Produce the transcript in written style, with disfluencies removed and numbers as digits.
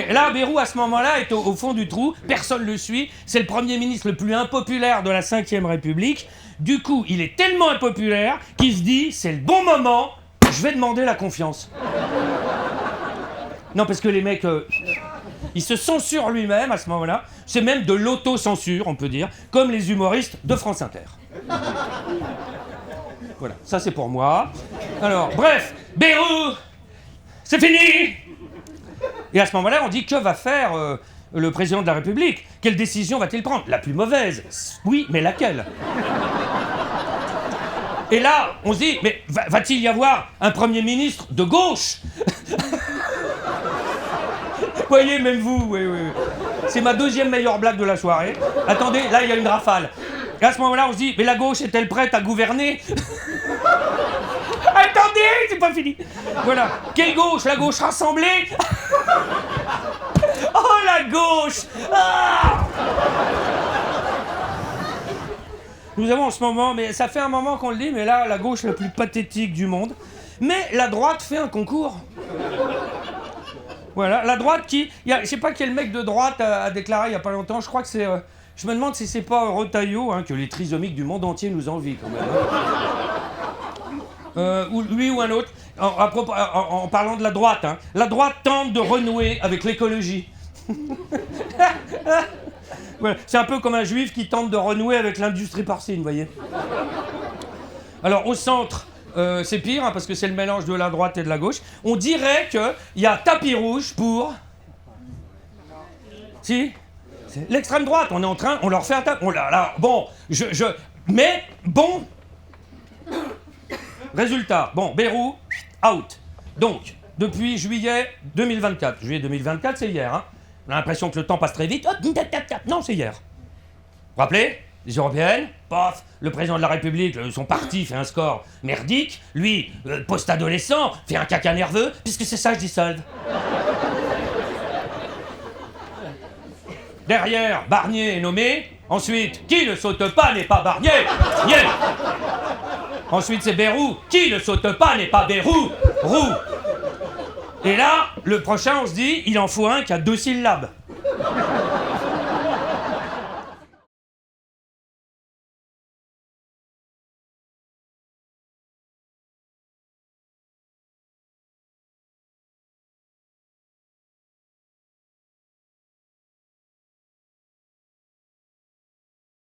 Et là, Bayrou, à ce moment-là, est au fond du trou, personne ne le suit, c'est le Premier ministre le plus impopulaire de la Ve République. Du coup, il est tellement impopulaire qu'il se dit, c'est le bon moment, je vais demander la confiance. Non, parce que les mecs, il se censure lui-même à ce moment-là, c'est même de l'auto-censure, on peut dire, comme les humoristes de France Inter. Voilà, ça c'est pour moi. Alors, bref, Bayrou, c'est fini. Et à ce moment-là, on dit, que va faire le président de la République? Quelle décision va-t-il prendre? La plus mauvaise. Oui, mais laquelle? Et là, on se dit, mais va-t-il y avoir un Premier ministre de gauche? Voyez, même vous, oui. C'est ma deuxième meilleure blague de la soirée. Attendez, là, il y a une rafale. Et à ce moment-là, on se dit, mais la gauche est-elle prête à gouverner? Attendez, c'est pas fini. Voilà. Quelle gauche? La gauche rassemblée? Oh, la gauche! Ah! Nous avons en ce moment, mais ça fait un moment qu'on le dit, mais là, la gauche la plus pathétique du monde. Mais la droite fait un concours. Voilà, la droite qui... je sais pas quel mec de droite a déclaré il y a pas longtemps, je crois que c'est... je me demande si c'est pas Retailleau, que les trisomiques du monde entier nous envient quand même. Ou lui ou un autre, en parlant de la droite. La droite tente de renouer avec l'écologie. Voilà, c'est un peu comme un juif qui tente de renouer avec l'industrie porcine, vous voyez. Alors au centre, c'est pire, parce que c'est le mélange de la droite et de la gauche. On dirait qu'il y a tapis rouge pour... Si, c'est l'extrême droite, on est en train, on leur fait un tapis... Oh là là, bon, mais, bon... Résultat, bon, Bayrou, out. Donc, depuis juillet 2024, juillet 2024, c'est hier, On a l'impression que le temps passe très vite. Non, c'est hier. Vous vous rappelez? Les européennes, paf, le président de la République, son parti fait un score merdique. Lui, post-adolescent, fait un caca nerveux, puisque c'est ça, je dissolve. Derrière, Barnier est nommé. Ensuite, qui ne saute pas n'est pas Barnier. Ensuite, c'est Bayrou. Qui ne saute pas n'est pas Bayrou. Roux. Et là, le prochain, on se dit, il en faut un qui a 2 syllabes.